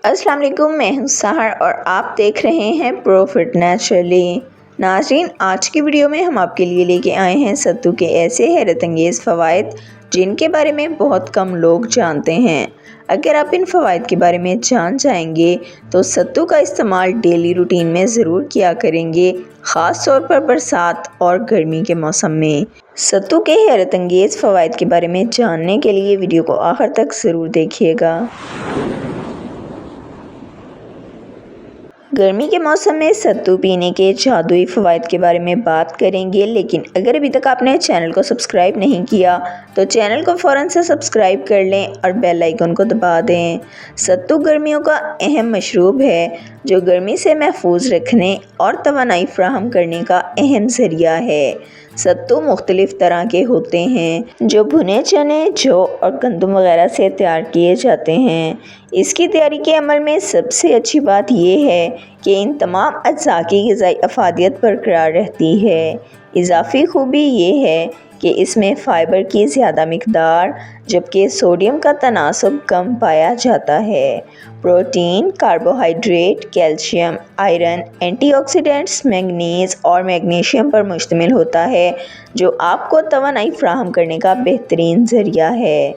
अस्सलाम वालेकुम, मैं हूं सहर और आप देख रहे हैं प्रॉफिट नेचुरली। नाज़रीन, आज की वीडियो में हम आपके लिए लेके आए हैं सत्तू के ऐसे हैरत अंगेज़ फ़वाइद जिनके बारे में बहुत कम लोग जानते हैं। अगर आप इन फ़वाइद के बारे में जान जाएंगे तो सत्तू का इस्तेमाल डेली रूटीन में ज़रूर किया करेंगे, ख़ास तौर पर बरसात और गर्मी के मौसम में। सत्तू के हैरत अंगेज़ फ़वाइद के बारे में जानने के लिए वीडियो को आखिर तक ज़रूर देखिएगा। गर्मी के मौसम में सत्तू पीने के जादुई फ़वाइद के बारे में बात करेंगे, लेकिन अगर अभी तक आपने चैनल को सब्सक्राइब नहीं किया तो चैनल को फ़ौरन से सब्सक्राइब कर लें और बेल आइकन को दबा दें। सत्तू गर्मियों का अहम मशरूब है जो गर्मी से महफूज रखने और तवानाई फ़राहम करने का अहम ज़रिया है। सत्तू मुख्तलिफ़ तरह के होते हैं जो भुने चने, जौ और गंदम वगैरह से तैयार किए जाते हैं। इसकी तैयारी के अमल में सबसे अच्छी बात यह है कि इन तमाम अज्जा की ग़िज़ाई अफ़ादियत बरकरार रहती है। इजाफ़ी खूबी ये है कि इसमें फ़ाइबर की ज़्यादा मिक़दार जबकि सोडियम का तनासब कम पाया जाता है। Protein, carbohydrate, calcium, iron, antioxidants, manganese और मैग्नीशियम पर मुश्तमिल होता है जो आपको तवानाई फ़राहम करने का बेहतरीन ज़रिया है।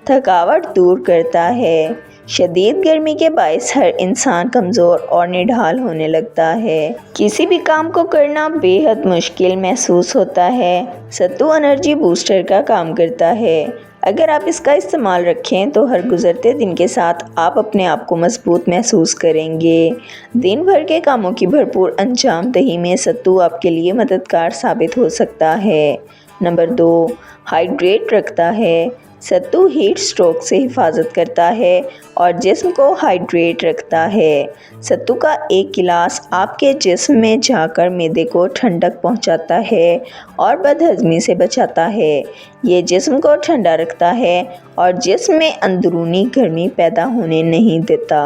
थकावट दूर करता है। शदीद गर्मी के बायस हर इंसान कमज़ोर और निढाल होने लगता है। किसी भी काम को करना बेहद मुश्किल महसूस होता है। सत्तू एनर्जी बूस्टर का काम करता है। अगर आप इसका इस्तेमाल रखें तो हर गुज़रते दिन के साथ आप अपने आप को मजबूत महसूस करेंगे। दिन भर के कामों की भरपूर अंजाम दही में सत्तू आपके लिए मददगार साबित हो सकता है। नंबर 2, हाइड्रेट रखता है। सत्तू हीट स्ट्रोक से हिफाजत करता है और जिस्म को हाइड्रेट रखता है। सत्तू का एक गिलास आपके जिस्म में जाकर मैदे को ठंडक पहुंचाता है और बदहज़मी से बचाता है। ये जिस्म को ठंडा रखता है और जिस्म में अंदरूनी गर्मी पैदा होने नहीं देता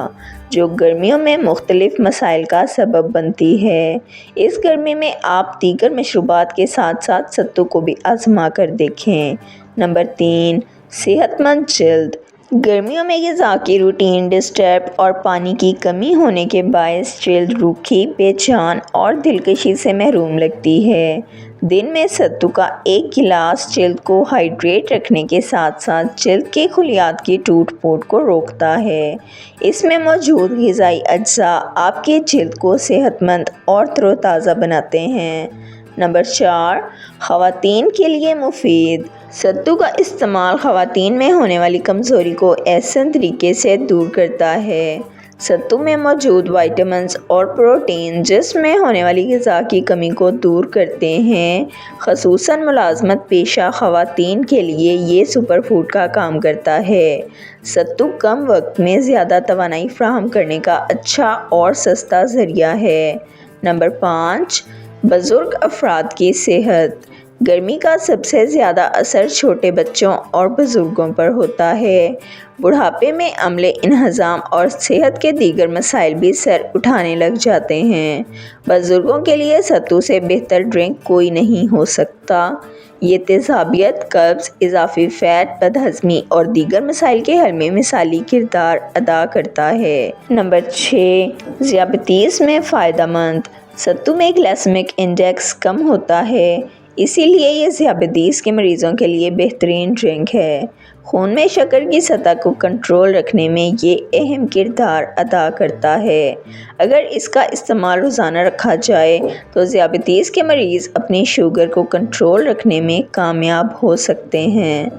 जो गर्मियों में मुख्तलिफ़ मसाइल का सबब बनती है। इस गर्मी में आप दीगर मशरूबात के साथ साथ सत्तू को भी आज़मा कर देखें। नंबर 3, सेहतमंद जल्द। गर्मियों में ग़िज़ा की रूटीन डिस्टर्ब और पानी की कमी होने के बायस जल्द रूखी, बेजान और दिलकशी से महरूम लगती है। दिन में सत्तू का एक गिलास जल्द को हाइड्रेट रखने के साथ साथ जल्द के खुलियात की टूट फूट को रोकता है। इसमें मौजूद ग़िज़ाई अज्जा आपके जल्द को सेहतमंद और तरोताज़ा बनाते हैं। नंबर 4, ख़वातीन के लिए मुफीद। सत्तू का इस्तेमाल ख़वातीन में होने वाली कमज़ोरी को ऐसे तरीके से दूर करता है। सत्तू में मौजूद विटामिन्स और प्रोटीन जिस्म में होने वाली ग़िज़ा की कमी को दूर करते हैं। ख़ुसूसन मुलाज़मत पेशा ख़वातीन के लिए ये सुपर फूड का काम करता है। सत्तू कम वक्त में ज़्यादा तवानाई फ़राहम करने का अच्छा और सस्ता ज़रिया है। नंबर 5, बुज़ुर्ग अफराद की सेहत। गर्मी का सबसे ज़्यादा असर छोटे बच्चों और बुज़ुर्गों पर होता है। बुढ़ापे में अम्ले इन्हज़ाम और सेहत के दीगर मसाइल भी सर उठाने लग जाते हैं। बुज़ुर्गों के लिए सत्तू से बेहतर ड्रिंक कोई नहीं हो सकता। ये तेज़ाबियत, कब्ज़, इज़ाफ़ी फ़ैट, बदहज़मी और दीगर मसाइल के हल में मिसाली किरदार अदा करता है। नंबर 6, ज़ियाबतीस में फ़ायदेमंद। सत्तू में ग्लाइसेमिक इंडेक्स कम होता है, इसीलिए ये ज़ियाबतीस के मरीज़ों के लिए बेहतरीन ड्रिंक है। खून में शक्कर की सतह को कंट्रोल रखने में ये अहम किरदार अदा करता है। अगर इसका इस्तेमाल रोज़ाना रखा जाए तो ज़ियाबतीस के मरीज़ अपनी शुगर को कंट्रोल रखने में कामयाब हो सकते हैं।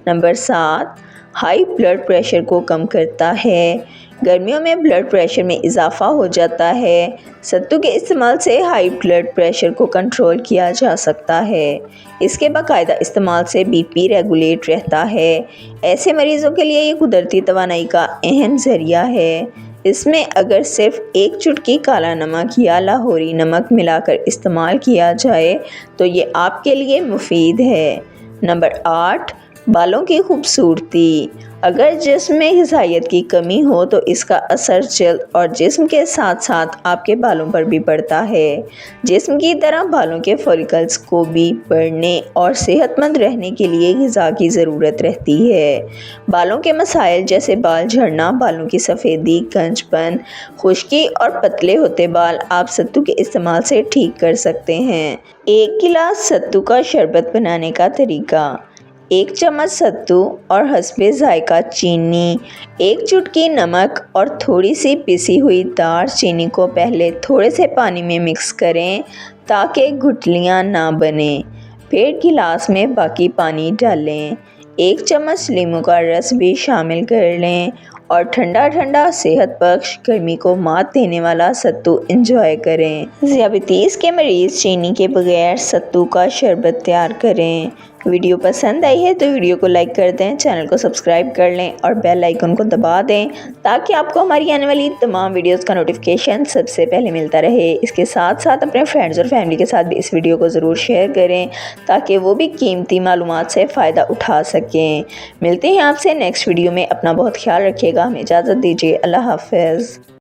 नंबर 7, हाई ब्लड प्रेशर को कम करता है। गर्मियों में ब्लड प्रेशर में इजाफ़ा हो जाता है। सत्तू के इस्तेमाल से हाई ब्लड प्रेशर को कंट्रोल किया जा सकता है। इसके बाकायदा इस्तेमाल से बीपी रेगुलेट रहता है। ऐसे मरीज़ों के लिए ये कुदरती तवानाई का अहम ज़रिया है। इसमें अगर सिर्फ़ एक चुटकी काला नमक या लाहौरी नमक मिलाकर इस्तेमाल किया जाए तो ये आपके लिए मुफीद है। नंबर 8, बालों की खूबसूरती। अगर जिस्म में ग़िज़ाइयत की कमी हो तो इसका असर जल्द और जिस्म के साथ साथ आपके बालों पर भी पड़ता है। जिस्म की तरह बालों के फॉलिकल्स को भी बढ़ने और सेहतमंद रहने के लिए ग़िज़ा की ज़रूरत रहती है। बालों के मसाइल जैसे बाल झड़ना, बालों की सफ़ेदी, गंजपन, खुश्की और पतले होते बाल आप सत्तू के इस्तेमाल से ठीक कर सकते हैं। 1 गिलास सत्तू का शरबत बनाने का तरीका। 1 चम्मच सत्तू और हस्बे ज़ायका चीनी, 1 चुटकी नमक और थोड़ी सी पिसी हुई दार चीनी को पहले थोड़े से पानी में मिक्स करें ताकि गुठलियाँ ना बने। फिर गिलास में बाकी पानी डालें। 1 चम्मच नींबू का रस भी शामिल कर लें और ठंडा ठंडा सेहत बख्श गर्मी को मात देने वाला सत्तू एंजॉय करें। ज़ियाबतीस के मरीज़ चीनी के बगैर सत्तू का शरबत तैयार करें। वीडियो पसंद आई है तो वीडियो को लाइक कर दें, चैनल को सब्सक्राइब कर लें और बेल आइकन को दबा दें ताकि आपको हमारी आने वाली तमाम वीडियोस का नोटिफिकेशन सबसे पहले मिलता रहे। इसके साथ साथ अपने फ्रेंड्स और फैमिली के साथ भी इस वीडियो को ज़रूर शेयर करें ताकि वो भी कीमती मालूमात से फ़ायदा उठा सकें। मिलते हैं आपसे नेक्स्ट वीडियो में। अपना बहुत ख्याल रखिएगा। हमें इजाज़त दीजिए। अल्लाह हाफ़िज़।